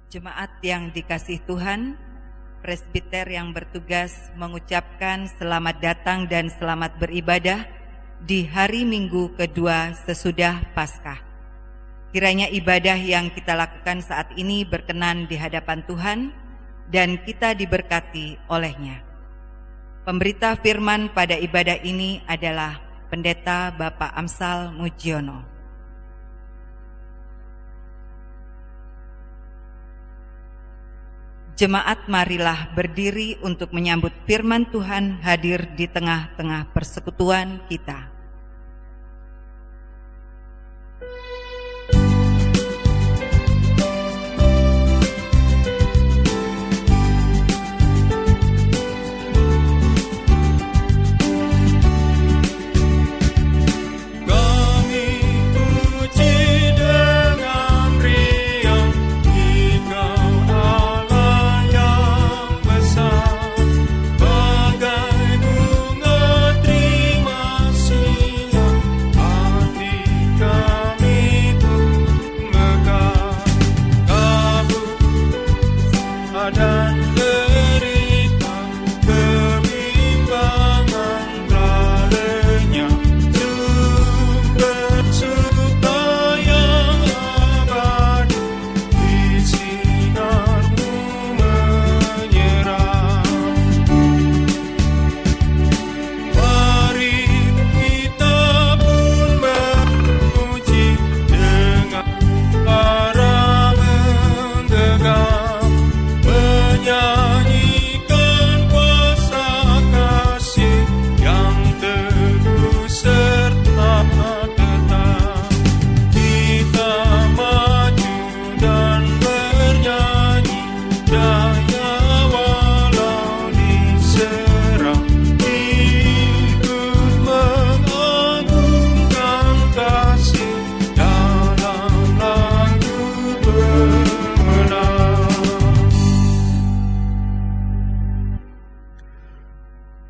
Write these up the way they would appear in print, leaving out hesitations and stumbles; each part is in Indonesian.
Jemaat yang dikasihi Tuhan, presbiter yang bertugas mengucapkan selamat datang dan selamat beribadah di hari Minggu kedua sesudah Paskah. Kiranya ibadah yang kita lakukan saat ini berkenan di hadapan Tuhan dan kita diberkati olehnya. Pemberita firman pada ibadah ini adalah Pendeta Bapak Amsal Mujiono. Jemaat, marilah berdiri untuk menyambut firman Tuhan hadir di tengah-tengah persekutuan kita.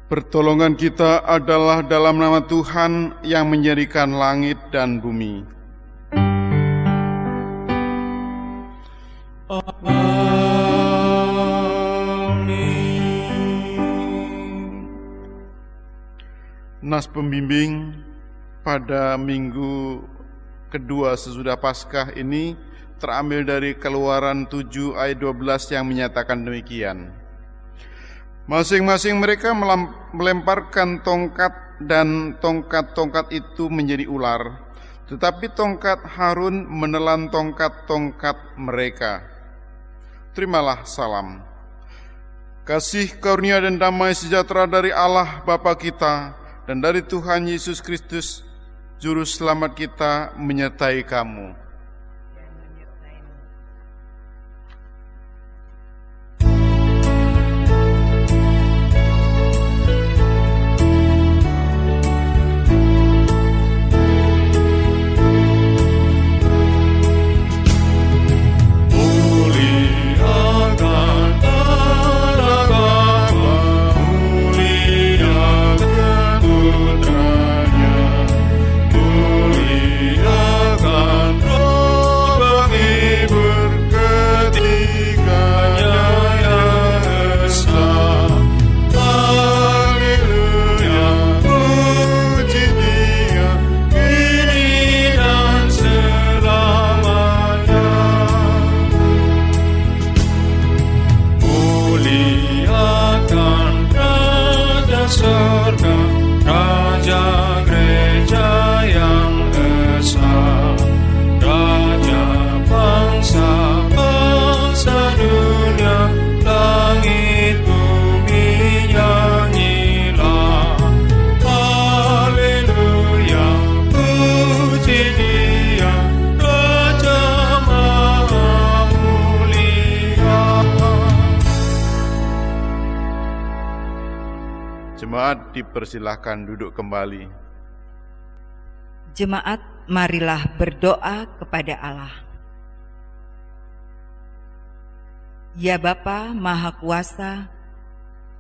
Pertolongan kita adalah dalam nama Tuhan yang menjadikan langit dan bumi. Amin. Nas pembimbing pada minggu kedua sesudah Paskah ini terambil dari Keluaran 7 ayat 12 yang menyatakan demikian. Masing-masing mereka melemparkan tongkat dan tongkat-tongkat itu menjadi ular. Tetapi tongkat Harun menelan tongkat-tongkat mereka. Terimalah salam. Kasih karunia dan damai sejahtera dari Allah Bapa kita dan dari Tuhan Yesus Kristus, Juru Selamat kita menyertai kamu. Jemaat dipersilahkan duduk kembali. Jemaat, marilah berdoa kepada Allah. Ya Bapa Maha Kuasa,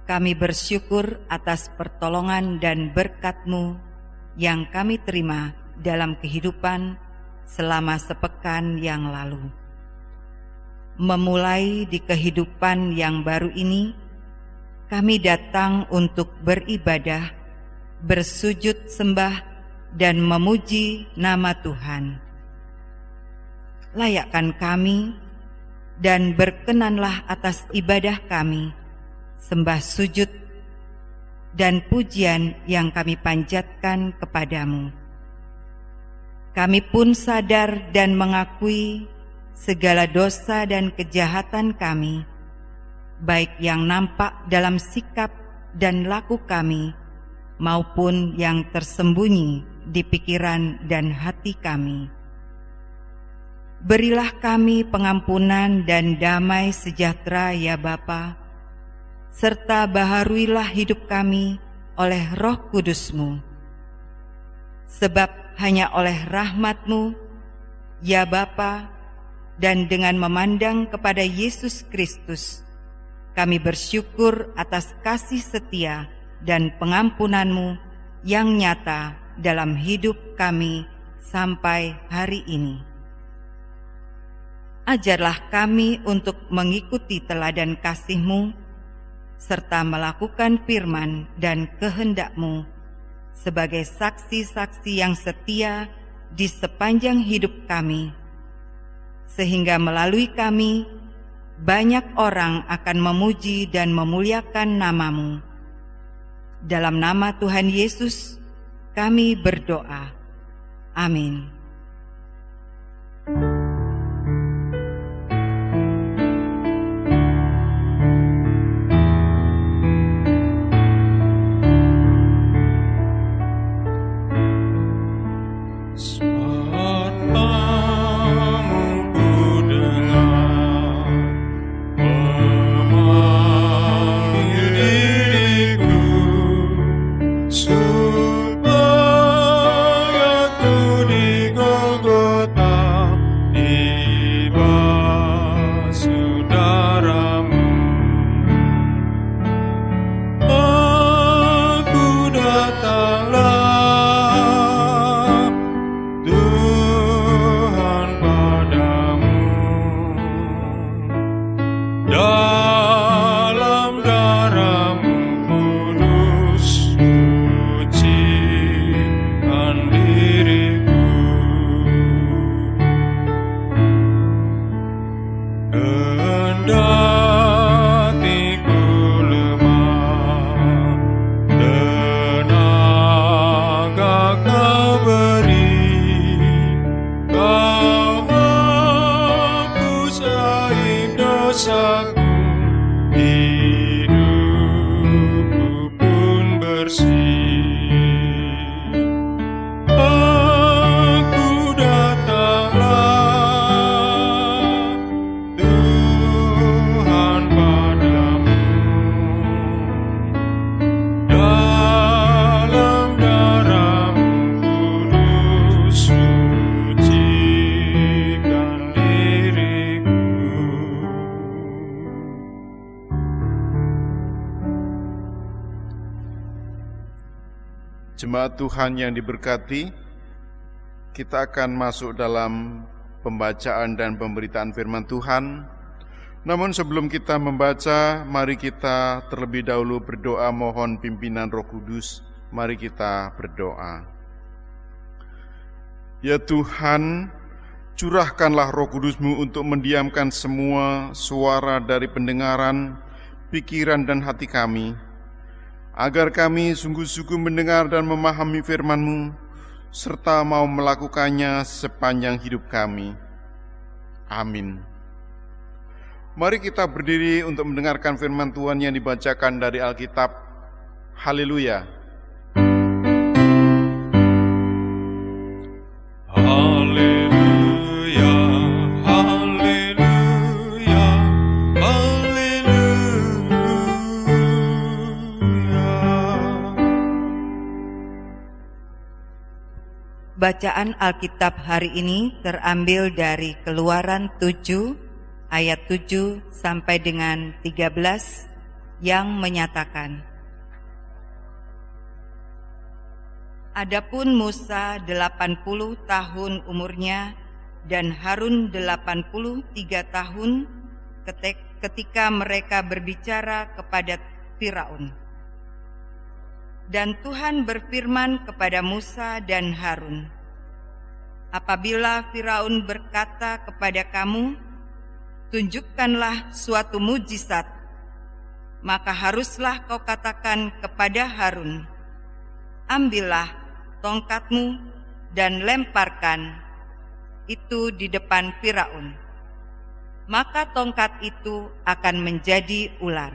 kami bersyukur atas pertolongan dan berkat-Mu yang kami terima dalam kehidupan selama sepekan yang lalu. memulai di kehidupan yang baru ini, kami datang untuk beribadah, bersujud sembah, dan memuji nama Tuhan. Layakkan kami dan berkenanlah atas ibadah kami, sembah sujud dan pujian yang kami panjatkan kepadamu. Kami pun sadar dan mengakui segala dosa dan kejahatan kami, baik yang nampak dalam sikap dan laku kami, maupun yang tersembunyi di pikiran dan hati kami. Berilah kami pengampunan dan damai sejahtera ya Bapa, serta baharuilah hidup kami oleh Roh Kudus-Mu. Sebab hanya oleh rahmat-Mu, ya Bapa, dan dengan memandang kepada Yesus Kristus, kami bersyukur atas kasih setia dan pengampunan-Mu yang nyata dalam hidup kami sampai hari ini. Ajarlah kami untuk mengikuti teladan kasih-Mu, serta melakukan firman dan kehendak-Mu sebagai saksi-saksi yang setia di sepanjang hidup kami, sehingga melalui kami banyak orang akan memuji dan memuliakan nama-Mu. Dalam nama Tuhan Yesus kami berdoa. Amin. Jemaat Tuhan yang diberkati, kita akan masuk dalam pembacaan dan pemberitaan firman Tuhan. Namun sebelum kita membaca, mari kita terlebih dahulu berdoa mohon pimpinan Roh Kudus. Mari kita berdoa. Ya Tuhan, curahkanlah Roh Kudus-Mu untuk mendiamkan semua suara dari pendengaran, pikiran dan hati kami, agar kami sungguh-sungguh mendengar dan memahami firman-Mu, serta mau melakukannya sepanjang hidup kami. Amin. Mari kita berdiri untuk mendengarkan firman Tuhan yang dibacakan dari Alkitab. Haleluya. Haleluya, haleluya, haleluya. Bacaan Alkitab hari ini terambil dari Keluaran 7 ayat 7 sampai dengan 13 yang menyatakan, Adapun Musa 80 tahun umurnya dan Harun 83 tahun ketika mereka berbicara kepada Firaun. Dan Tuhan berfirman kepada Musa dan Harun, apabila Firaun berkata kepada kamu, tunjukkanlah suatu mujizat, maka haruslah kau katakan kepada Harun, ambillah tongkatmu dan lemparkan itu di depan Firaun, maka tongkat itu akan menjadi ular.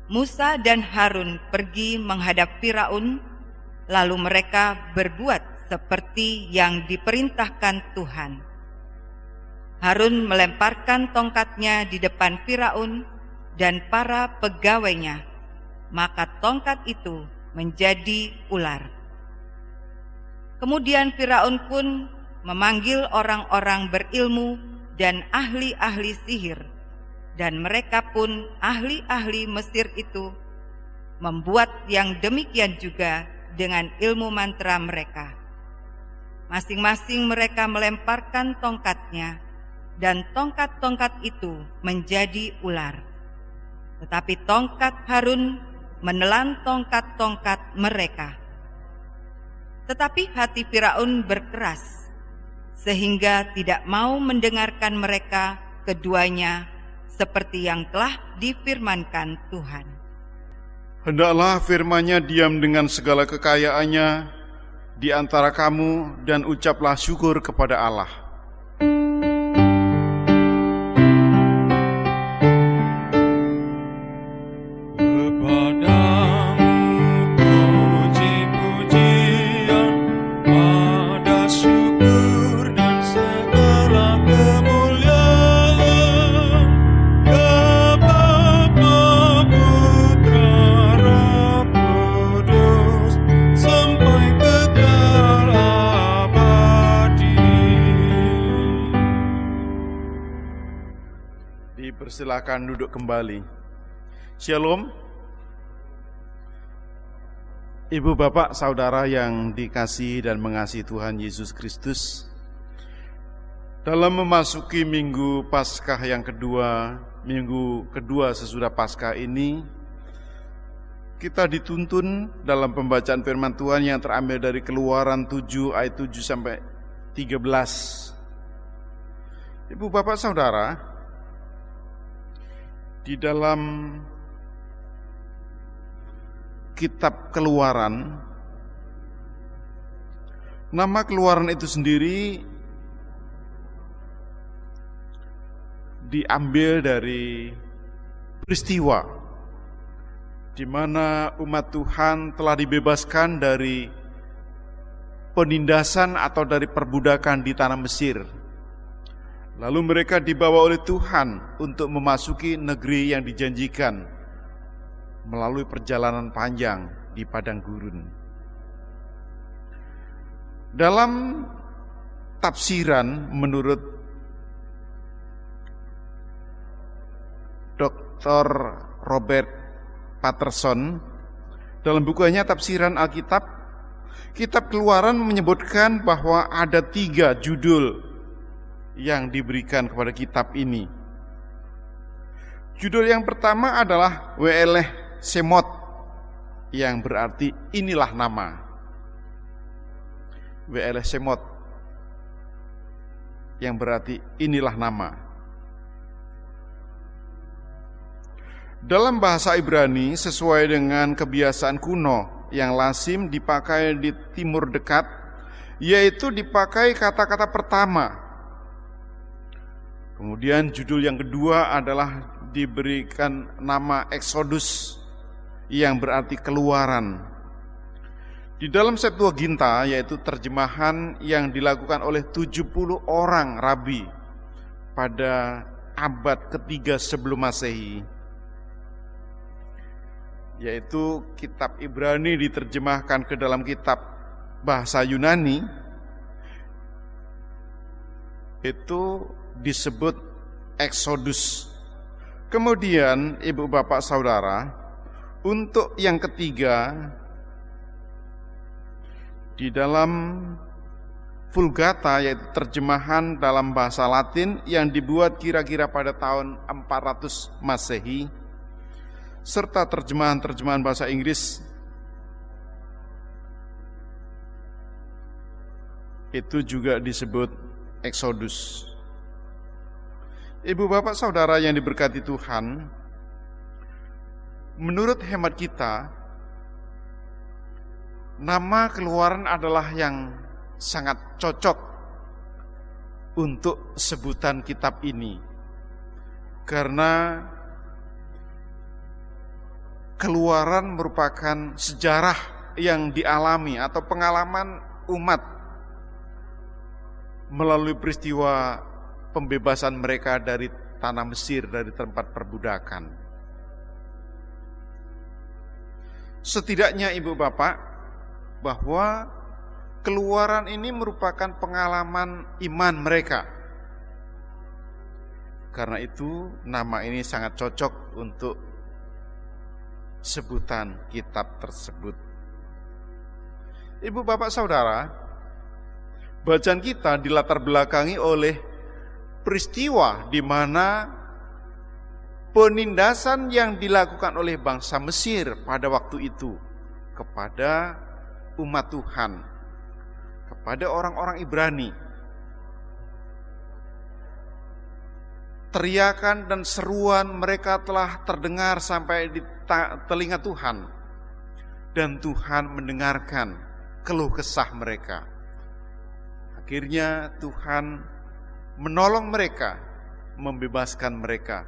Musa dan Harun pergi menghadap Firaun, lalu mereka berbuat seperti yang diperintahkan Tuhan. Harun melemparkan tongkatnya di depan Firaun dan para pegawainya, maka tongkat itu menjadi ular. Kemudian Firaun pun memanggil orang-orang berilmu dan ahli-ahli sihir, dan mereka pun ahli-ahli Mesir itu membuat yang demikian juga dengan ilmu mantra mereka. Masing-masing mereka melemparkan tongkatnya, dan tongkat-tongkat itu menjadi ular. Tetapi tongkat Harun menelan tongkat-tongkat mereka. Tetapi hati Firaun berkeras, sehingga tidak mau mendengarkan mereka keduanya seperti yang telah difirmankan Tuhan. Hendaklah firman-Nya diam dengan segala kekayaannya di antara kamu, dan ucaplah syukur kepada Allah. Silakan duduk kembali. Shalom. Ibu, bapak, saudara yang dikasihi dan mengasihi Tuhan Yesus Kristus, dalam memasuki minggu Paskah yang kedua, minggu kedua sesudah Paskah ini, kita dituntun dalam pembacaan firman Tuhan yang terambil dari Keluaran 7 ayat 7 sampai 13. Ibu, bapak, saudara, di dalam kitab Keluaran, nama Keluaran itu sendiri diambil dari peristiwa di mana umat Tuhan telah dibebaskan dari penindasan atau dari perbudakan di tanah Mesir. Lalu mereka dibawa oleh Tuhan untuk memasuki negeri yang dijanjikan melalui perjalanan panjang di padang gurun. Dalam tafsiran menurut Dr. Robert Patterson, dalam bukunya Tafsiran Alkitab, Kitab Keluaran menyebutkan bahwa ada 3 judul yang diberikan kepada kitab ini. Judul yang pertama adalah We'eleh Shemot, yang berarti inilah nama. We'eleh Shemot, yang berarti inilah nama. Dalam bahasa Ibrani, sesuai dengan kebiasaan kuno yang lazim dipakai di Timur Dekat, yaitu dipakai kata-kata pertama. Kemudian judul yang kedua adalah diberikan nama Exodus, yang berarti keluaran. Di dalam Septuaginta, yaitu terjemahan yang dilakukan oleh 70 orang rabi pada abad ketiga sebelum Masehi, yaitu kitab Ibrani diterjemahkan ke dalam kitab bahasa Yunani, itu disebut Exodus. Kemudian ibu bapak saudara, untuk yang ketiga di dalam Vulgata, yaitu terjemahan dalam bahasa Latin yang dibuat kira-kira pada tahun 400 Masehi, serta terjemahan-terjemahan bahasa Inggris itu juga disebut Exodus. Ibu bapak saudara yang diberkati Tuhan, menurut hemat kita, nama Keluaran adalah yang sangat cocok untuk sebutan kitab ini, karena Keluaran merupakan sejarah yang dialami atau pengalaman umat melalui peristiwa pembebasan mereka dari tanah Mesir, dari tempat perbudakan. Setidaknya ibu bapak, bahwa Keluaran ini merupakan pengalaman iman mereka. Karena itu nama ini sangat cocok untuk sebutan kitab tersebut. Ibu bapak saudara, bacaan kita dilatar belakangi oleh peristiwa di mana penindasan yang dilakukan oleh bangsa Mesir pada waktu itu kepada umat Tuhan, kepada orang-orang Ibrani. Teriakan dan seruan mereka telah terdengar sampai di telinga Tuhan, dan Tuhan mendengarkan keluh kesah mereka. Akhirnya Tuhan menolong mereka, membebaskan mereka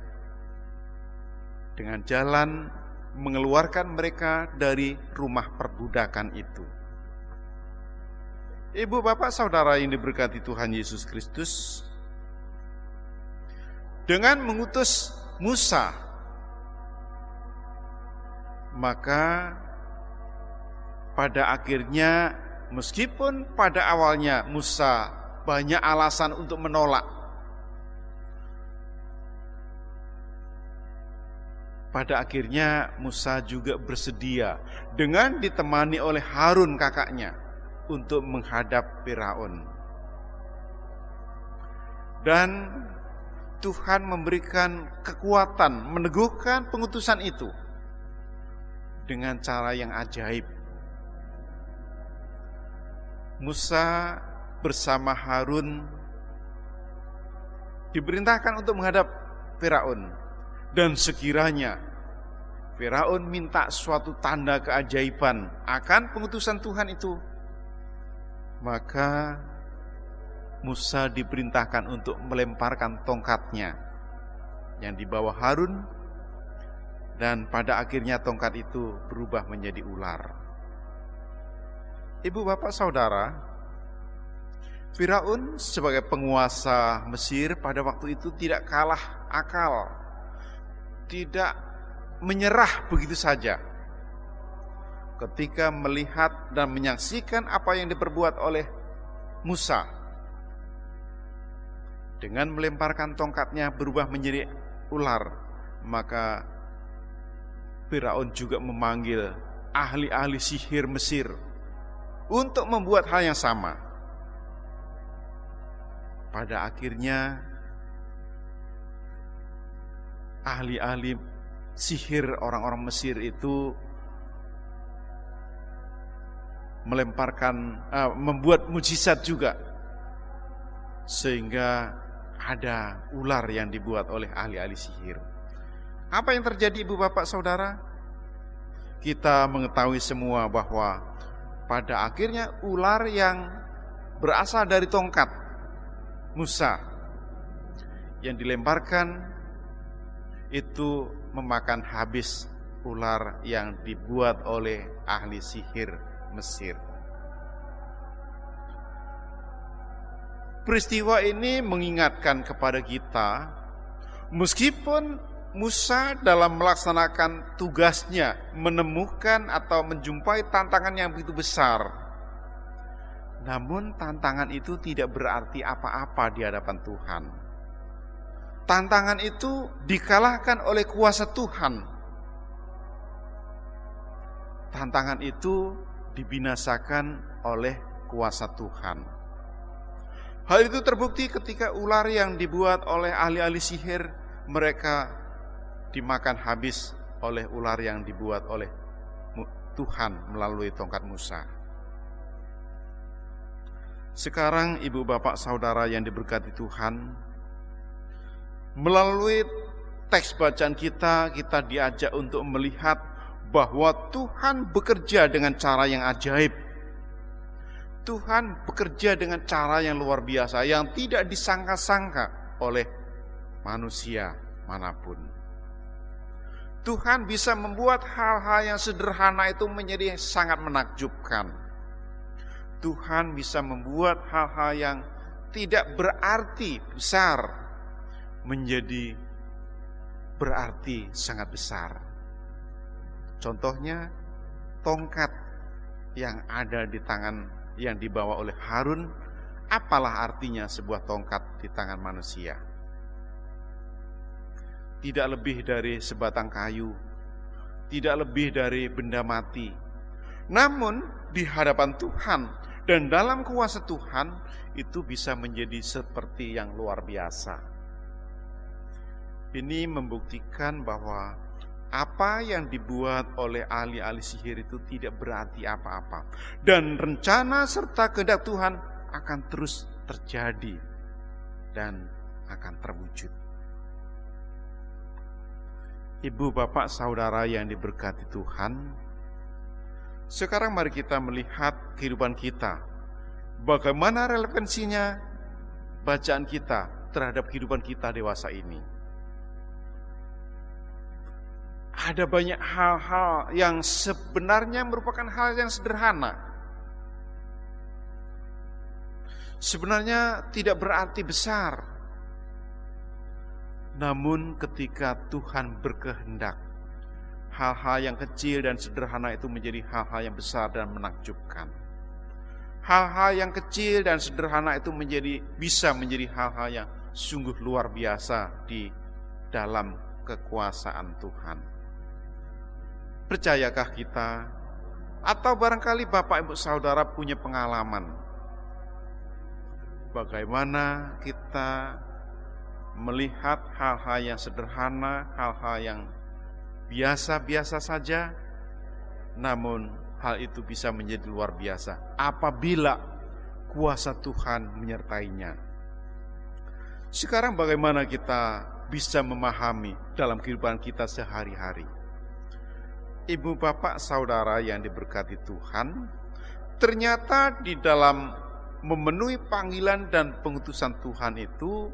dengan jalan mengeluarkan mereka dari rumah perbudakan itu. Ibu bapak saudara yang diberkati Tuhan Yesus Kristus, dengan mengutus Musa, maka pada akhirnya, meskipun pada awalnya Musa banyak alasan untuk menolak, pada akhirnya Musa juga bersedia dengan ditemani oleh Harun kakaknya untuk menghadap Firaun. Dan Tuhan memberikan kekuatan, meneguhkan pengutusan itu dengan cara yang ajaib. Musa bersama Harun diperintahkan untuk menghadap Firaun, dan sekiranya Firaun minta suatu tanda keajaiban akan pengutusan Tuhan itu, maka Musa diperintahkan untuk melemparkan tongkatnya yang dibawa Harun, dan pada akhirnya tongkat itu berubah menjadi ular. Ibu bapak saudara, Firaun sebagai penguasa Mesir pada waktu itu tidak kalah akal, tidak menyerah begitu saja ketika melihat dan menyaksikan apa yang diperbuat oleh Musa. Dengan melemparkan tongkatnya berubah menjadi ular, maka Firaun juga memanggil ahli-ahli sihir Mesir untuk membuat hal yang sama. Pada akhirnya ahli-ahli sihir orang-orang Mesir itu membuat mujizat juga, sehingga ada ular yang dibuat oleh ahli-ahli sihir. Apa yang terjadi ibu bapak saudara? Kita mengetahui semua bahwa pada akhirnya ular yang berasal dari tongkat Musa yang dilemparkan itu memakan habis ular yang dibuat oleh ahli sihir Mesir. Peristiwa ini mengingatkan kepada kita, meskipun Musa dalam melaksanakan tugasnya menemukan atau menjumpai tantangan yang begitu besar, namun tantangan itu tidak berarti apa-apa di hadapan Tuhan. Tantangan itu dikalahkan oleh kuasa Tuhan. Tantangan itu dibinasakan oleh kuasa Tuhan. Hal itu terbukti ketika ular yang dibuat oleh ahli-ahli sihir, mereka dimakan habis oleh ular yang dibuat oleh Tuhan melalui tongkat Musa. Sekarang ibu bapak saudara yang diberkati Tuhan, melalui teks bacaan kita diajak untuk melihat bahwa Tuhan bekerja dengan cara yang ajaib. Tuhan bekerja dengan cara yang luar biasa, yang tidak disangka-sangka oleh manusia manapun. Tuhan bisa membuat hal-hal yang sederhana itu menjadi sangat menakjubkan. Tuhan bisa membuat hal-hal yang tidak berarti besar menjadi berarti sangat besar. Contohnya tongkat yang ada di tangan yang dibawa oleh Harun, apalah artinya sebuah tongkat di tangan manusia? Tidak lebih dari sebatang kayu, tidak lebih dari benda mati. Namun di hadapan Tuhan dan dalam kuasa Tuhan itu bisa menjadi seperti yang luar biasa. Ini membuktikan bahwa apa yang dibuat oleh ahli-ahli sihir itu tidak berarti apa-apa. Dan rencana serta kehendak Tuhan akan terus terjadi dan akan terwujud. Ibu, bapak, saudara yang diberkati Tuhan, sekarang mari kita melihat kehidupan kita. Bagaimana relevansinya bacaan kita terhadap kehidupan kita dewasa ini. Ada banyak hal-hal yang sebenarnya merupakan hal yang sederhana. Sebenarnya tidak berarti besar. Namun ketika Tuhan berkehendak, hal-hal yang kecil dan sederhana itu menjadi hal-hal yang besar dan menakjubkan. Hal-hal yang kecil dan sederhana itu bisa menjadi hal-hal yang sungguh luar biasa di dalam kekuasaan Tuhan. Percayakah kita? Atau barangkali Bapak Ibu Saudara punya pengalaman bagaimana kita melihat hal-hal yang sederhana, hal-hal yang biasa-biasa saja, namun hal itu bisa menjadi luar biasa apabila kuasa Tuhan menyertainya. Sekarang bagaimana kita bisa memahami dalam kehidupan kita sehari-hari? Ibu, bapak, saudara yang diberkati Tuhan, ternyata di dalam memenuhi panggilan dan pengutusan Tuhan itu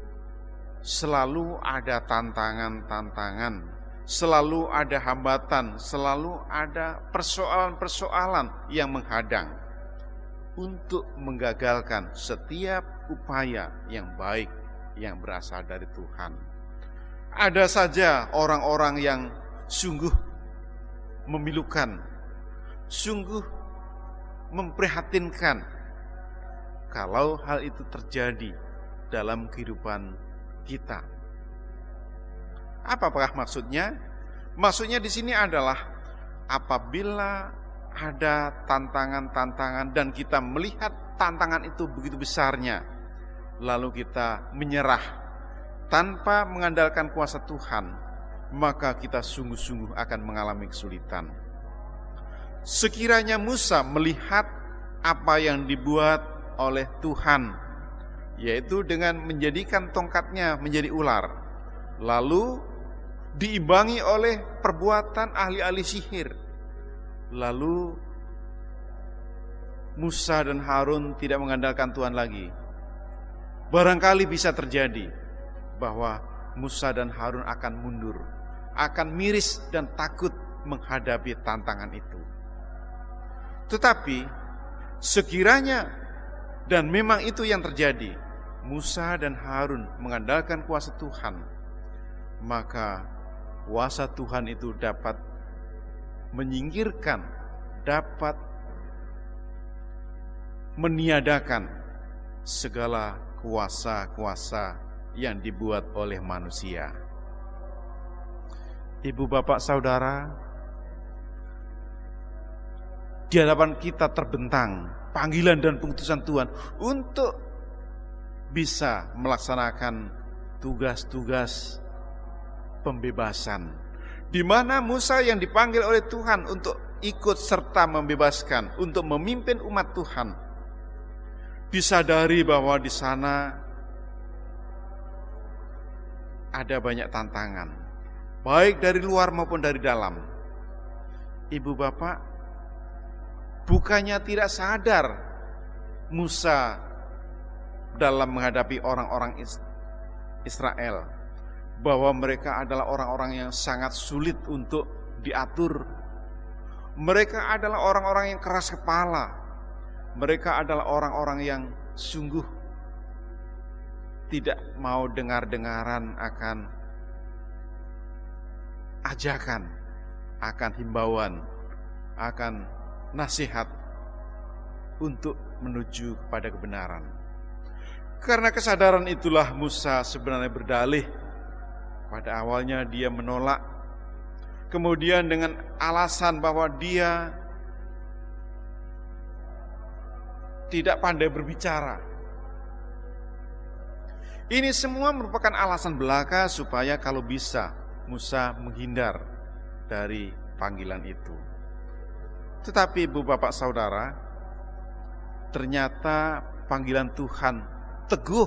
selalu ada tantangan-tantangan, selalu ada hambatan, selalu ada persoalan-persoalan yang menghadang untuk menggagalkan setiap upaya yang baik yang berasal dari Tuhan. Ada saja orang-orang yang sungguh memilukan, sungguh memprihatinkan kalau hal itu terjadi dalam kehidupan kita. Apakah maksudnya? Maksudnya di sini adalah apabila ada tantangan-tantangan dan kita melihat tantangan itu begitu besarnya, lalu kita menyerah tanpa mengandalkan kuasa Tuhan, maka kita sungguh-sungguh akan mengalami kesulitan. Sekiranya Musa melihat apa yang dibuat oleh Tuhan, yaitu dengan menjadikan tongkatnya menjadi ular, lalu diimbangi oleh perbuatan ahli-ahli sihir, lalu Musa dan Harun tidak mengandalkan Tuhan lagi, barangkali bisa terjadi bahwa Musa dan Harun akan mundur, akan miris dan takut menghadapi tantangan itu. Tetapi sekiranya dan memang itu yang terjadi, Musa dan Harun mengandalkan kuasa Tuhan, maka kuasa Tuhan itu dapat menyingkirkan, dapat meniadakan segala kuasa-kuasa yang dibuat oleh manusia. Ibu, bapak, saudara, di hadapan kita terbentang panggilan dan pengutusan Tuhan untuk bisa melaksanakan tugas-tugas pembebasan, di mana Musa yang dipanggil oleh Tuhan untuk ikut serta membebaskan, untuk memimpin umat Tuhan, disadari bahwa di sana ada banyak tantangan, baik dari luar maupun dari dalam. Ibu bapak, bukannya tidak sadar Musa dalam menghadapi orang-orang Israel, bahwa mereka adalah orang-orang yang sangat sulit untuk diatur. Mereka adalah orang-orang yang keras kepala. Mereka adalah orang-orang yang sungguh tidak mau dengar-dengaran akan ajakan, akan himbauan, akan nasihat untuk menuju kepada kebenaran. Karena kesadaran itulah Musa sebenarnya berdalih. Pada awalnya dia menolak, kemudian dengan alasan bahwa dia tidak pandai berbicara. Ini semua merupakan alasan belaka supaya kalau bisa Musa menghindar dari panggilan itu. Tetapi ibu bapak saudara, ternyata panggilan Tuhan teguh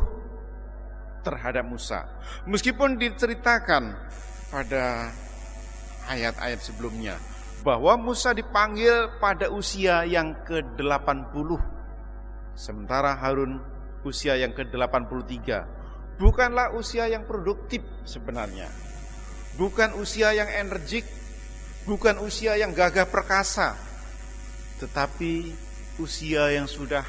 terhadap Musa. Meskipun diceritakan pada ayat-ayat sebelumnya bahwa Musa dipanggil pada usia yang ke-80, sementara Harun usia yang ke-83. Bukanlah usia yang produktif sebenarnya, bukan usia yang energik, bukan usia yang gagah perkasa, tetapi usia yang sudah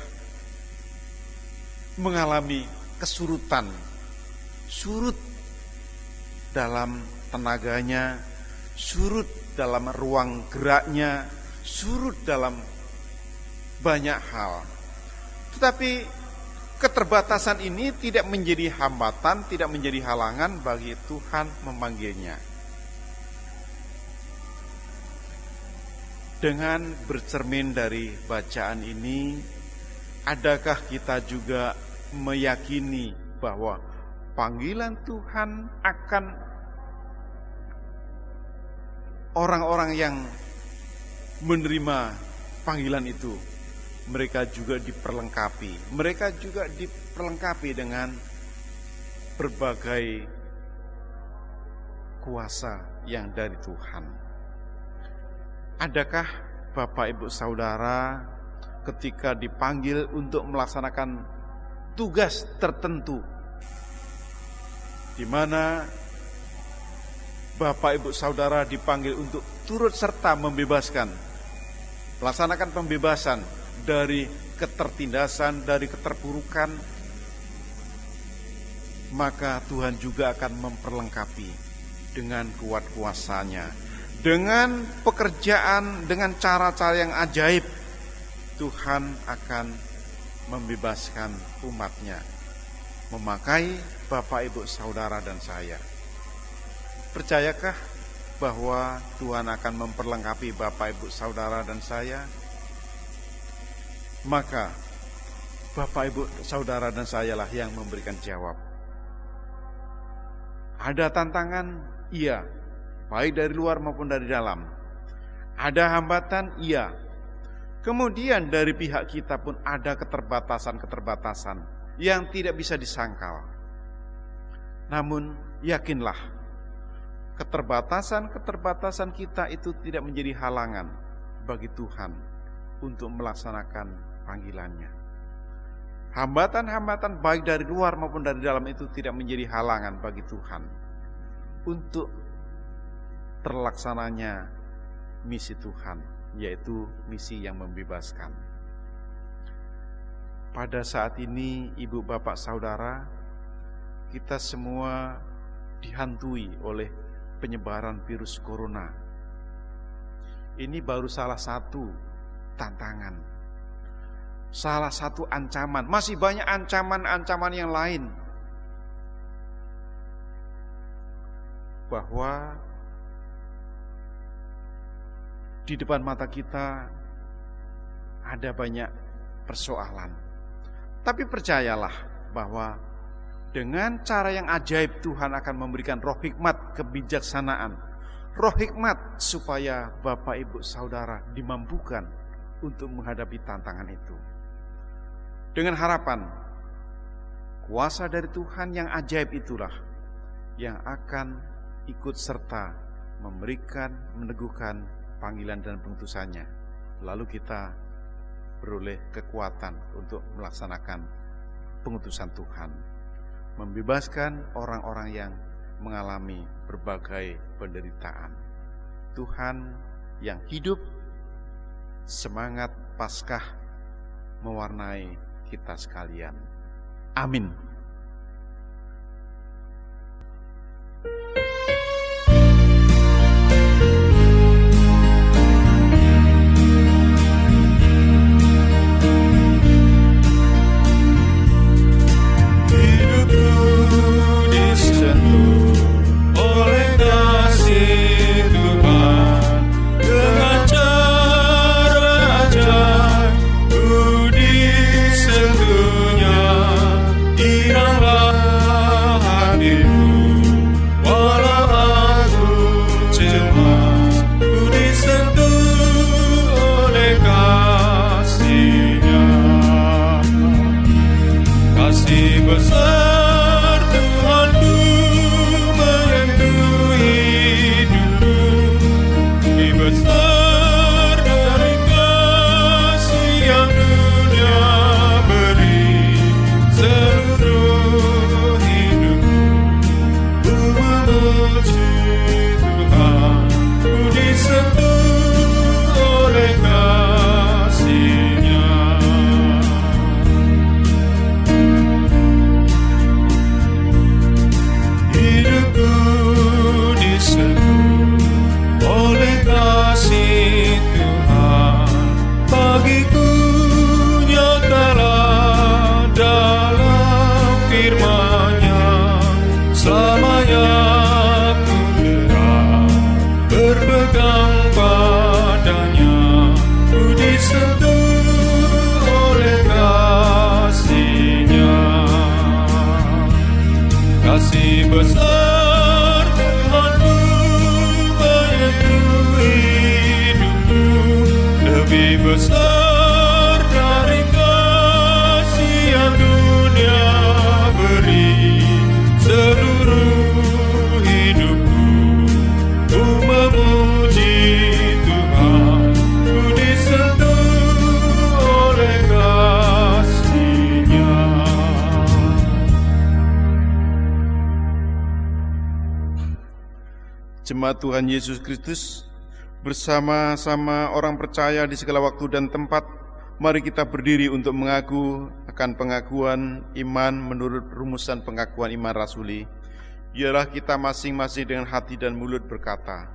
mengalami kesurutan, surut dalam tenaganya, surut dalam ruang geraknya, surut dalam banyak hal. Tetapi keterbatasan ini tidak menjadi hambatan, tidak menjadi halangan bagi Tuhan memanggilnya. Dengan bercermin dari bacaan ini, adakah kita juga meyakini bahwa panggilan Tuhan akan orang-orang yang menerima panggilan itu, mereka juga diperlengkapi. Mereka juga diperlengkapi dengan berbagai kuasa yang dari Tuhan. Adakah Bapak Ibu Saudara ketika dipanggil untuk melaksanakan tugas tertentu, di mana Bapak Ibu Saudara dipanggil untuk turut serta membebaskan, melaksanakan pembebasan dari ketertindasan, dari keterpurukan, maka Tuhan juga akan memperlengkapi dengan kuat kuasanya, dengan pekerjaan, dengan cara-cara yang ajaib. Tuhan akan membebaskan umatnya, memakai Bapak Ibu Saudara dan saya. Percayakah bahwa Tuhan akan memperlengkapi Bapak Ibu Saudara dan saya? Maka Bapak Ibu Saudara dan saya lah yang memberikan jawab. Ada tantangan? Iya, baik dari luar maupun dari dalam. Ada hambatan? Iya. Kemudian dari pihak kita pun ada keterbatasan-keterbatasan yang tidak bisa disangkal. Namun yakinlah, keterbatasan-keterbatasan kita itu tidak menjadi halangan bagi Tuhan untuk melaksanakan panggilannya. Hambatan-hambatan baik dari luar maupun dari dalam itu tidak menjadi halangan bagi Tuhan untuk terlaksananya misi Tuhan, yaitu misi yang membebaskan. Pada saat ini, ibu bapak saudara, kita semua dihantui oleh penyebaran virus corona. Ini baru salah satu tantangan, salah satu ancaman. Masih banyak ancaman-ancaman yang lain, bahwa di depan mata kita ada banyak persoalan. Tapi percayalah bahwa Dengan cara yang ajaib Tuhan akan memberikan roh hikmat, kebijaksanaan, roh hikmat supaya Bapak Ibu Saudara dimampukan untuk menghadapi tantangan itu. Dengan harapan kuasa dari Tuhan yang ajaib itulah yang akan ikut serta memberikan, meneguhkan panggilan dan pengutusannya. Lalu kita beroleh kekuatan untuk melaksanakan pengutusan Tuhan, membebaskan orang-orang yang mengalami berbagai penderitaan. Tuhan yang hidup, semangat Paskah mewarnai kita sekalian. Amin. Jemaat Tuhan Yesus Kristus, bersama-sama orang percaya di segala waktu dan tempat, mari kita berdiri untuk mengaku akan pengakuan iman menurut rumusan pengakuan iman rasuli. Biarlah kita masing-masing dengan hati dan mulut berkata,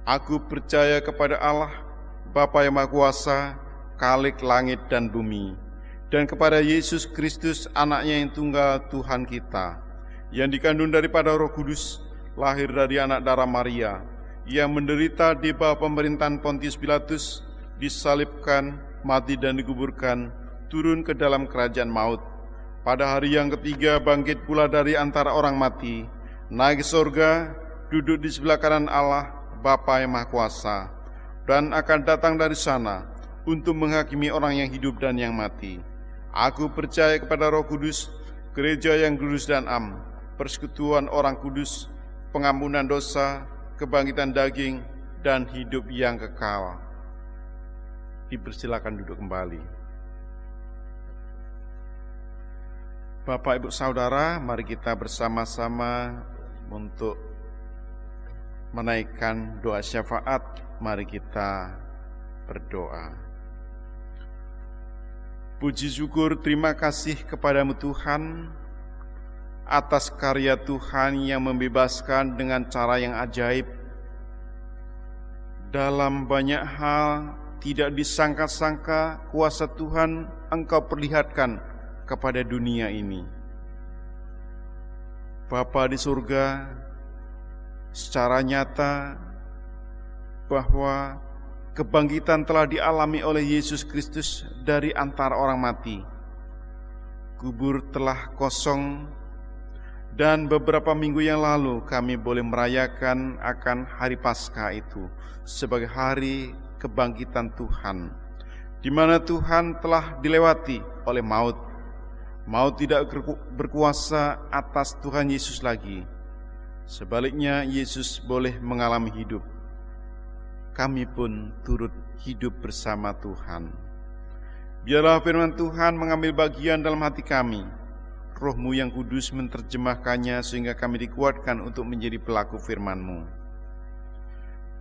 Aku percaya kepada Allah, Bapa yang Maha Kuasa, Khalik langit dan bumi, dan kepada Yesus Kristus, Anaknya yang tunggal Tuhan kita, yang dikandung daripada Roh Kudus, lahir dari anak darah Maria, yang menderita di bawah pemerintahan Pontius Pilatus, disalibkan, mati dan dikuburkan, turun ke dalam kerajaan maut. Pada hari yang ketiga bangkit pula dari antara orang mati, naik ke surga, duduk di sebelah kanan Allah, Bapa yang Maha Kuasa, dan akan datang dari sana untuk menghakimi orang yang hidup dan yang mati. Aku percaya kepada Roh Kudus, gereja yang kudus dan am, persekutuan orang kudus, pengampunan dosa, kebangkitan daging, dan hidup yang kekal. Dipersilakan duduk kembali. Bapak, Ibu, Saudara, mari kita bersama-sama untuk menaikkan doa syafaat. Mari kita berdoa. Puji syukur, terima kasih kepadamu Tuhan, atas karya Tuhan yang membebaskan dengan cara yang ajaib. Dalam banyak hal tidak disangka-sangka kuasa Tuhan Engkau perlihatkan kepada dunia ini. Bapa di surga, secara nyata bahwa kebangkitan telah dialami oleh Yesus Kristus dari antara orang mati. Kubur telah kosong, Dan beberapa minggu yang lalu kami boleh merayakan akan hari Paskah itu sebagai hari kebangkitan Tuhan, di mana Tuhan telah dilewati oleh maut. Maut tidak berkuasa atas Tuhan Yesus lagi. Sebaliknya, Yesus boleh mengalami hidup. Kami pun turut hidup bersama Tuhan. Biarlah firman Tuhan mengambil bagian dalam hati kami. Roh-Mu yang kudus menerjemahkannya sehingga kami dikuatkan untuk menjadi pelaku firman-Mu.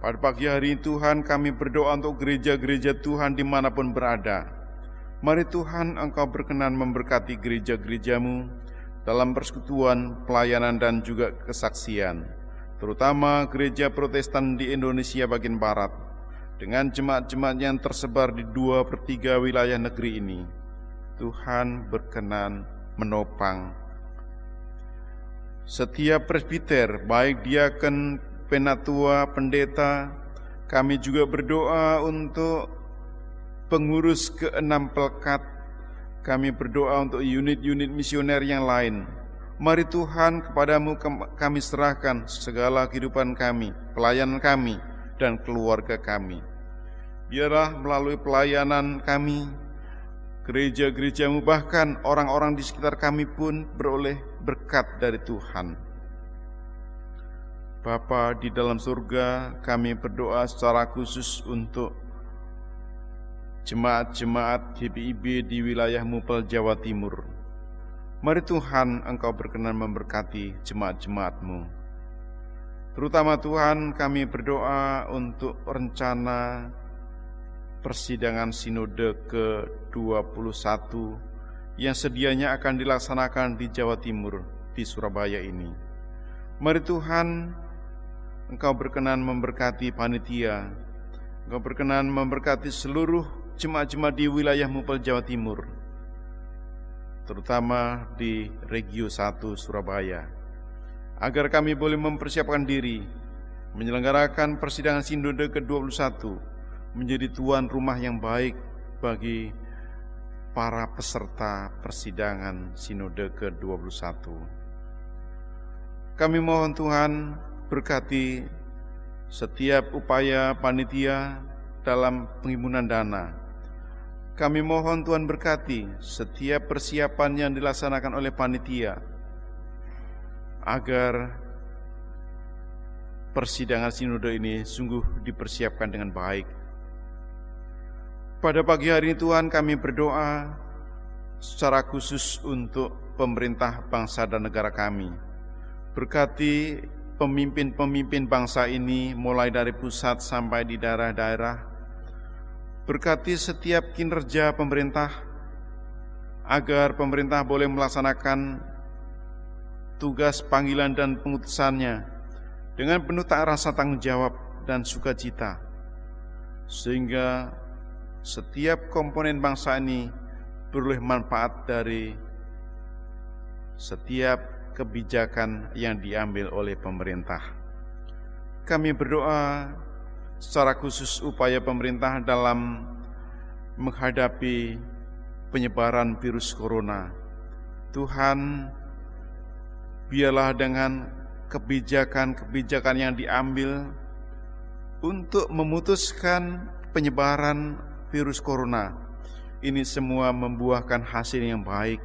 Pada pagi hari Tuhan, kami berdoa untuk gereja-gereja Tuhan dimanapun berada. Mari Tuhan, Engkau berkenan memberkati gereja-gereja-Mu dalam persekutuan, pelayanan, dan juga kesaksian, terutama gereja Protestan di Indonesia bagian Barat, dengan jemaat-jemaat yang tersebar di 2/3 wilayah negeri ini. Tuhan berkenan menopang setiap presbiter, baik diaken, penatua, pendeta. Kami juga berdoa untuk pengurus ke-6 Pelkat. Kami berdoa untuk unit-unit misioner yang lain. Mari Tuhan, kepadamu kami serahkan segala kehidupan kami, pelayanan kami, dan keluarga kami. Biarlah melalui pelayanan kami, gereja-gereja-Mu, bahkan orang-orang di sekitar kami pun beroleh berkat dari Tuhan. Bapa di dalam surga, kami berdoa secara khusus untuk jemaat-jemaat GPIB di wilayah Mupel, Jawa Timur. Mari Tuhan, Engkau berkenan memberkati jemaat-jemaat-Mu. Terutama Tuhan, kami berdoa untuk rencana persidangan Sinode ke-21 yang sedianya akan dilaksanakan di Jawa Timur, di Surabaya ini. Mari Tuhan, Engkau berkenan memberkati panitia, Engkau berkenan memberkati seluruh jemaat-jemaat di wilayah Mupel, Jawa Timur, terutama di Regio 1 Surabaya, agar kami boleh mempersiapkan diri menyelenggarakan persidangan Sinode ke-21, menjadi tuan rumah yang baik bagi para peserta persidangan Sinode ke-21. Kami mohon Tuhan berkati setiap upaya panitia dalam penghimpun dana. Kami mohon Tuhan berkati setiap persiapan yang dilaksanakan oleh panitia, agar persidangan Sinode ini sungguh dipersiapkan dengan baik. Pada pagi hari ini Tuhan, kami berdoa secara khusus untuk pemerintah bangsa dan negara kami. Berkati pemimpin-pemimpin bangsa ini mulai dari pusat sampai di daerah-daerah. Berkati setiap kinerja pemerintah, agar pemerintah boleh melaksanakan tugas panggilan dan pengutusannya dengan penuh rasa tanggung jawab dan sukacita, sehingga setiap komponen bangsa ini beroleh manfaat dari setiap kebijakan yang diambil oleh pemerintah. Kami berdoa secara khusus upaya pemerintah dalam menghadapi penyebaran virus corona. Tuhan, biarlah dengan kebijakan-kebijakan yang diambil untuk memutuskan penyebaran virus corona ini semua membuahkan hasil yang baik,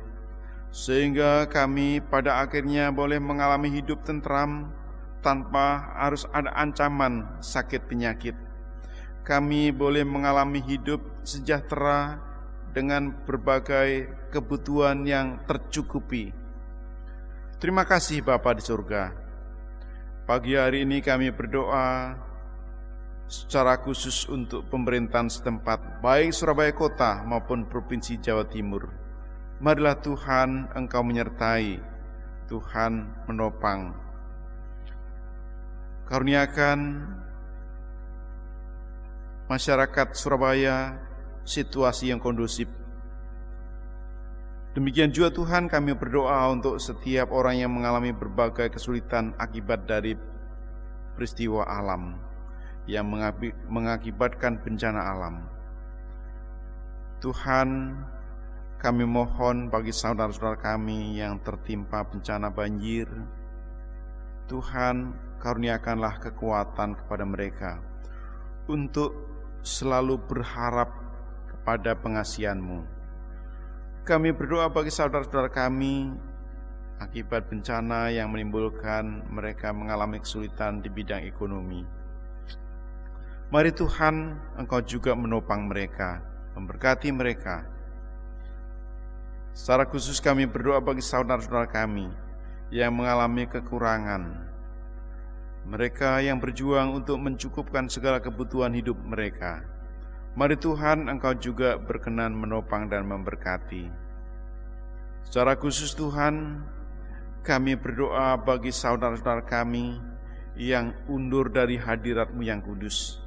sehingga kami pada akhirnya boleh mengalami hidup tentram tanpa harus ada ancaman sakit penyakit. Kami boleh mengalami hidup sejahtera dengan berbagai kebutuhan yang tercukupi. Terima kasih Bapa di surga. Pagi hari ini kami berdoa secara khusus untuk pemerintahan setempat, baik Surabaya Kota maupun Provinsi Jawa Timur. Marilah Tuhan, Engkau menyertai, Tuhan menopang. Karuniakan masyarakat Surabaya situasi yang kondusif. Demikian juga Tuhan, kami berdoa untuk setiap orang yang mengalami berbagai kesulitan akibat dari peristiwa alam yang mengakibatkan bencana alam. Tuhan, kami mohon bagi saudara-saudara kami yang tertimpa bencana banjir, Tuhan karuniakanlah kekuatan kepada mereka untuk selalu berharap kepada pengasihan-Mu. Kami berdoa bagi saudara-saudara kami akibat bencana yang menimbulkan mereka mengalami kesulitan di bidang ekonomi. Mari Tuhan, Engkau juga menopang mereka, memberkati mereka. Secara khusus kami berdoa bagi saudara-saudara kami yang mengalami kekurangan. Mereka yang berjuang untuk mencukupkan segala kebutuhan hidup mereka. Mari Tuhan, Engkau juga berkenan menopang dan memberkati. Secara khusus Tuhan, kami berdoa bagi saudara-saudara kami yang undur dari hadirat-Mu yang kudus.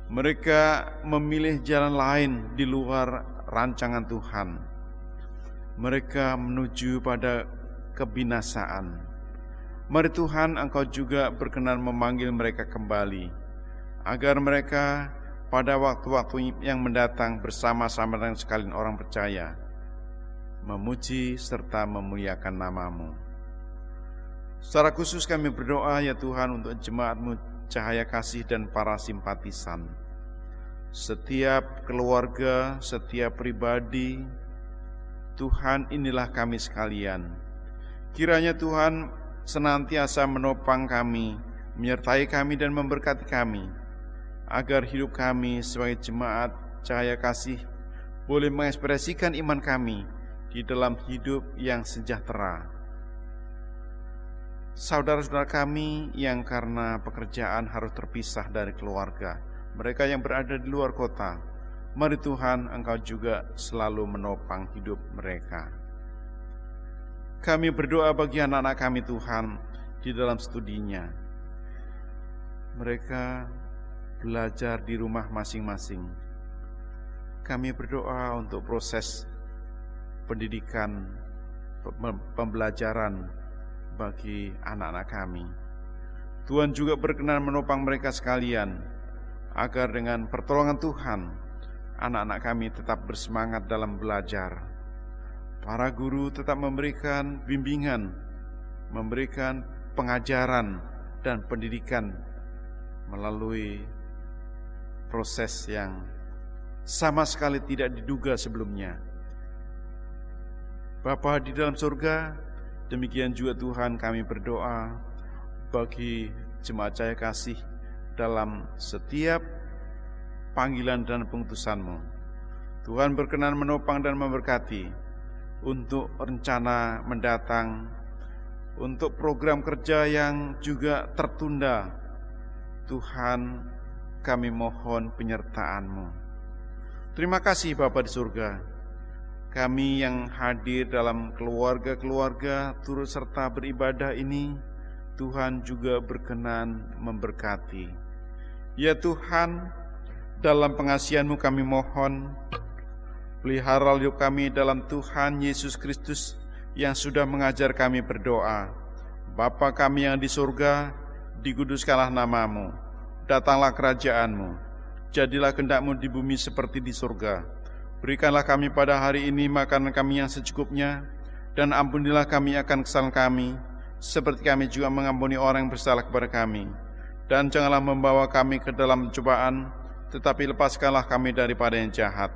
Mereka memilih jalan lain di luar rancangan Tuhan. Mereka menuju pada kebinasaan. Mari Tuhan, Engkau juga berkenan memanggil mereka kembali, agar mereka pada waktu-waktu yang mendatang bersama-sama dengan sekalian orang percaya, memuji serta memuliakan nama-Mu. Secara khusus kami berdoa ya Tuhan untuk jemaat-Mu Cahaya Kasih dan para simpatisan. Setiap keluarga, setiap pribadi, Tuhan inilah kami sekalian. Kiranya Tuhan senantiasa menopang kami, menyertai kami dan memberkati kami, agar hidup kami sebagai jemaat Cahaya Kasih boleh mengekspresikan iman kami di dalam hidup yang sejahtera. Saudara-saudara kami yang karena pekerjaan harus terpisah dari keluarga, mereka yang berada di luar kota, mari Tuhan, Engkau juga selalu menopang hidup mereka. Kami berdoa bagi anak-anak kami Tuhan di dalam studinya. Mereka belajar di rumah masing-masing. Kami berdoa untuk proses pendidikan, pembelajaran bagi anak-anak kami. Tuhan juga berkenan menopang mereka sekalian, agar dengan pertolongan Tuhan, anak-anak kami tetap bersemangat dalam belajar. Para guru tetap memberikan bimbingan, memberikan pengajaran dan pendidikan melalui proses yang sama sekali tidak diduga sebelumnya. Bapa di dalam surga, demikian juga Tuhan kami berdoa bagi jemaat Cahaya Kasih dalam setiap panggilan dan pengutusan-Mu. Tuhan berkenan menopang dan memberkati untuk rencana mendatang, untuk program kerja yang juga tertunda. Tuhan, kami mohon penyertaan-Mu. Terima kasih Bapa di surga. Kami yang hadir dalam keluarga-keluarga turut serta beribadah ini, Tuhan juga berkenan memberkati. Ya Tuhan, dalam pengasihan-Mu kami mohon, pelihara hidup kami dalam Tuhan Yesus Kristus yang sudah mengajar kami berdoa. Bapa kami yang di surga, dikuduskanlah nama-Mu, datanglah kerajaan-Mu, jadilah kehendak-Mu di bumi seperti di surga. Berikanlah kami pada hari ini makanan kami yang secukupnya, dan ampunilah kami akan kesalahan kami, seperti kami juga mengampuni orang yang bersalah kepada kami. Dan janganlah membawa kami ke dalam cobaan, tetapi lepaskanlah kami daripada yang jahat.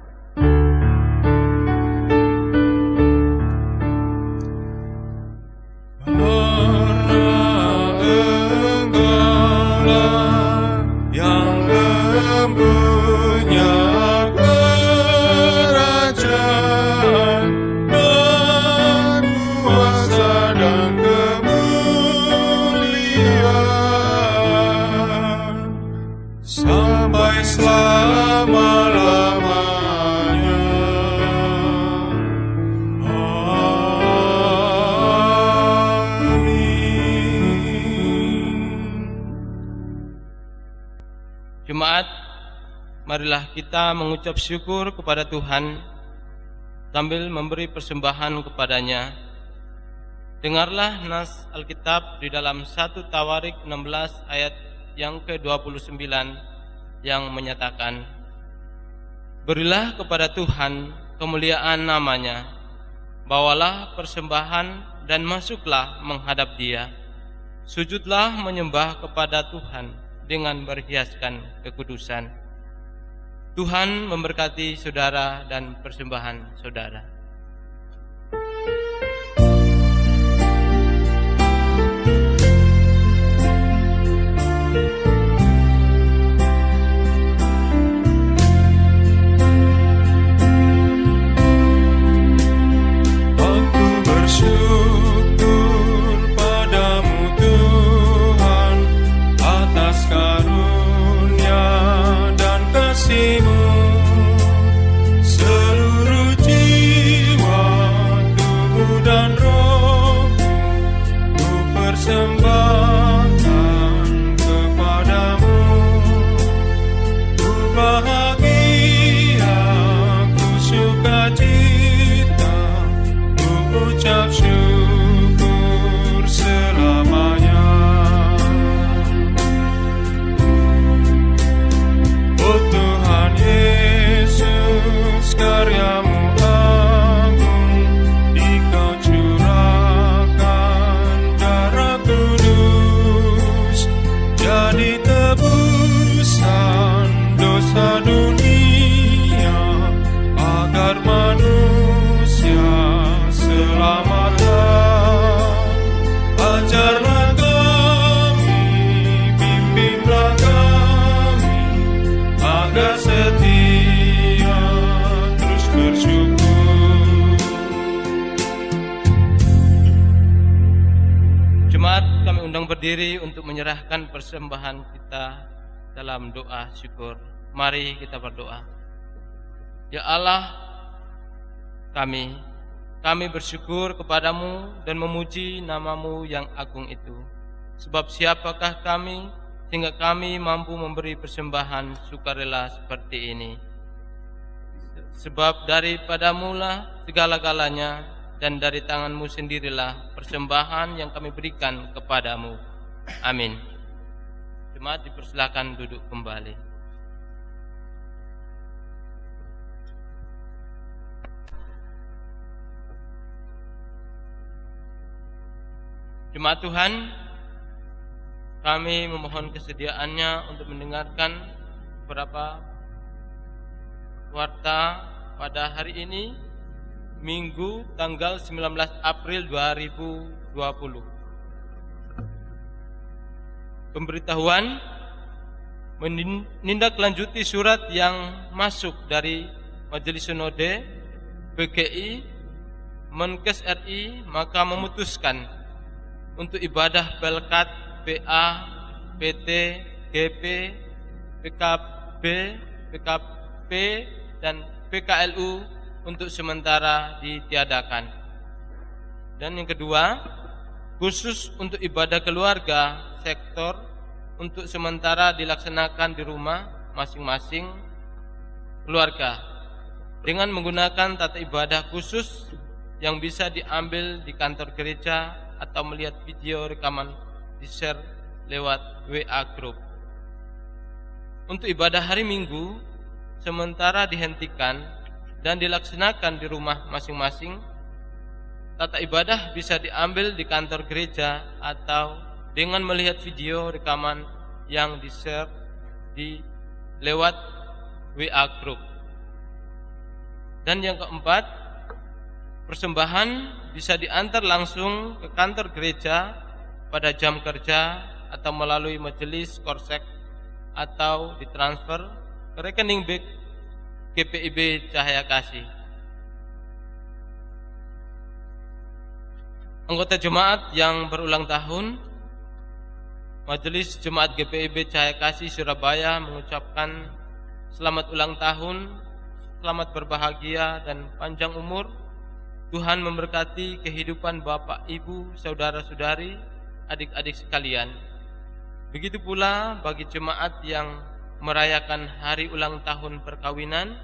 Jemaat, marilah kita mengucap syukur kepada Tuhan sambil memberi persembahan kepadanya. Dengarlah nas Alkitab di dalam 1 Tawarik 16 ayat yang ke-29 yang menyatakan, "Berilah kepada Tuhan kemuliaan namanya, Bawalah persembahan dan masuklah menghadap Dia. Sujudlah menyembah kepada Tuhan dengan berhiaskan kekudusan. Tuhan memberkati saudara dan persembahan saudara. Berdiri untuk menyerahkan persembahan kita dalam doa syukur. Mari kita berdoa. Ya Allah, kami bersyukur kepadamu dan memuji namamu yang agung itu. Sebab siapakah kami sehingga kami mampu memberi persembahan sukarela seperti ini? Sebab daripadamu lah segala-galanya, dan dari tanganmu sendirilah persembahan yang kami berikan kepadamu. Amin. Jemaat dipersilakan duduk kembali. Jemaat Tuhan, kami memohon kesediaannya untuk mendengarkan beberapa warta pada hari ini, Minggu tanggal 19 April 2020. Pemberitahuan menindaklanjuti surat yang masuk dari Majelis Sinode PGI Menkes RI, maka memutuskan untuk ibadah Pelkat, PA, PT, GP, PKB, PKP, dan PKLU untuk sementara ditiadakan. Dan yang kedua, khusus untuk ibadah keluarga sektor untuk sementara dilaksanakan di rumah masing-masing keluarga dengan menggunakan tata ibadah khusus yang bisa diambil di kantor gereja atau melihat video rekaman di-share lewat WA Group. Untuk ibadah hari Minggu sementara dihentikan dan dilaksanakan di rumah masing-masing. Tata ibadah bisa diambil di kantor gereja atau dengan melihat video rekaman yang di-share lewat WA Group. Dan yang keempat, persembahan bisa diantar langsung ke kantor gereja pada jam kerja atau melalui majelis korsek atau ditransfer ke rekening bank GPIB Cahaya Kasih. Anggota jemaat yang berulang tahun, Majelis Jemaat GPIB Cahaya Kasih Surabaya mengucapkan selamat ulang tahun, selamat berbahagia dan panjang umur. Tuhan memberkati kehidupan Bapak, Ibu, saudara-saudari, adik-adik sekalian. Begitu pula bagi jemaat yang merayakan hari ulang tahun perkawinan,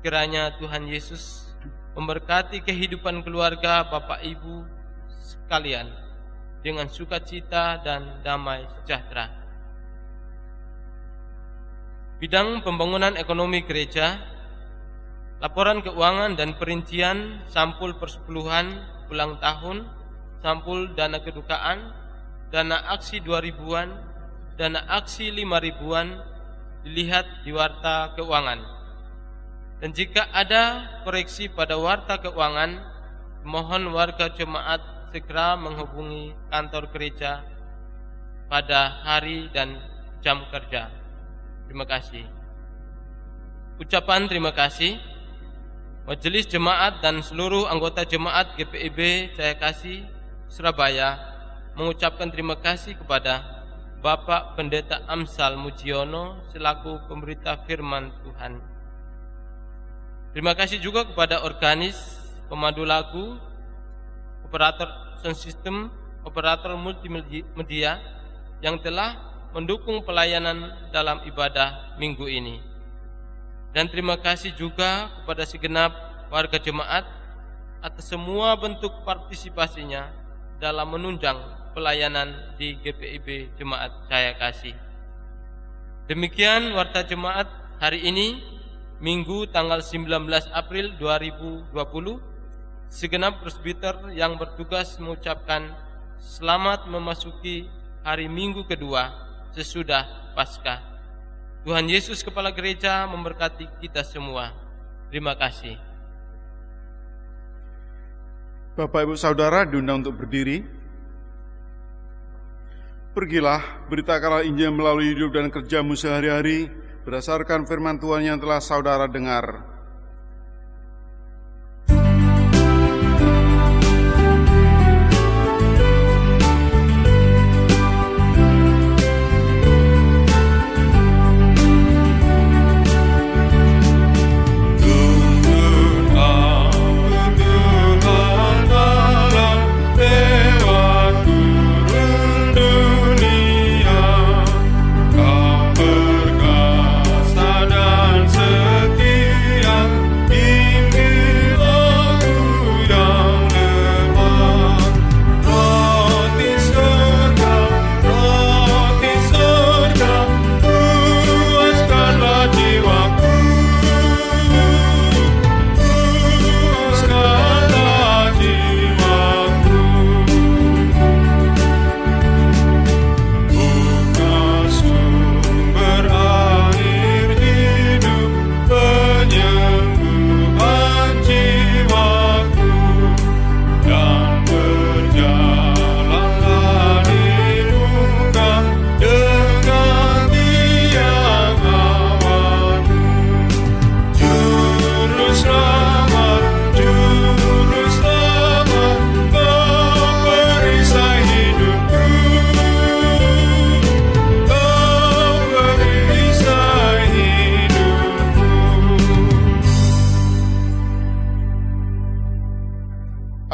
kiranya Tuhan Yesus memberkati kehidupan keluarga Bapak Ibu sekalian dengan sukacita dan damai sejahtera. Bidang pembangunan ekonomi gereja, laporan keuangan dan perincian sampul persepuluhan ulang tahun, sampul dana kedukaan, dana aksi 2000-an, dana aksi 5.000-an dilihat di warta keuangan. Dan jika ada koreksi pada warta keuangan, mohon warga jemaat segera menghubungi kantor gereja pada hari dan jam kerja. Terima kasih. Ucapan terima kasih. Majelis Jemaat dan seluruh anggota Jemaat GPIB Cahaya Kasih Surabaya mengucapkan terima kasih kepada Bapak Pendeta Amsal Mujiono selaku pemberita firman Tuhan. Terima kasih juga kepada organis, pemandu lagu, operator sound system, operator multimedia yang telah mendukung pelayanan dalam ibadah minggu ini. Dan terima kasih juga kepada segenap warga jemaat atas semua bentuk partisipasinya dalam menunjang pelayanan di GPIB Jemaat Cahaya Kasih. Demikian warta jemaat hari ini, Minggu tanggal 19 April 2020. Segenap presbiter yang bertugas mengucapkan selamat memasuki hari Minggu kedua sesudah Paskah. Tuhan Yesus Kepala Gereja memberkati kita semua. Terima kasih. Bapak Ibu Saudara diundang untuk berdiri. Pergilah, beritakanlah Injil melalui hidup dan kerjamu sehari-hari berdasarkan firman Tuhan yang telah saudara dengar.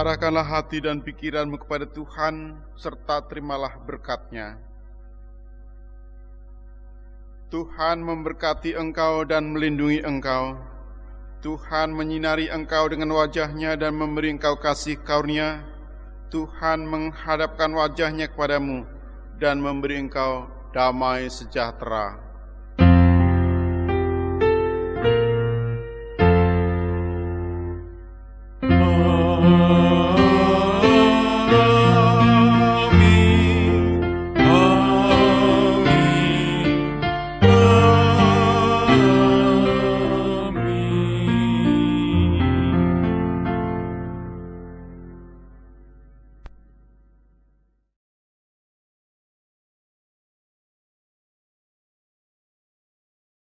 Arahkanlah hati dan pikiranmu kepada Tuhan, serta terimalah berkat-Nya. Tuhan memberkati engkau dan melindungi engkau. Tuhan menyinari engkau dengan wajah-Nya dan memberi engkau kasih karunia. Tuhan menghadapkan wajah-Nya kepadamu dan memberi engkau damai sejahtera.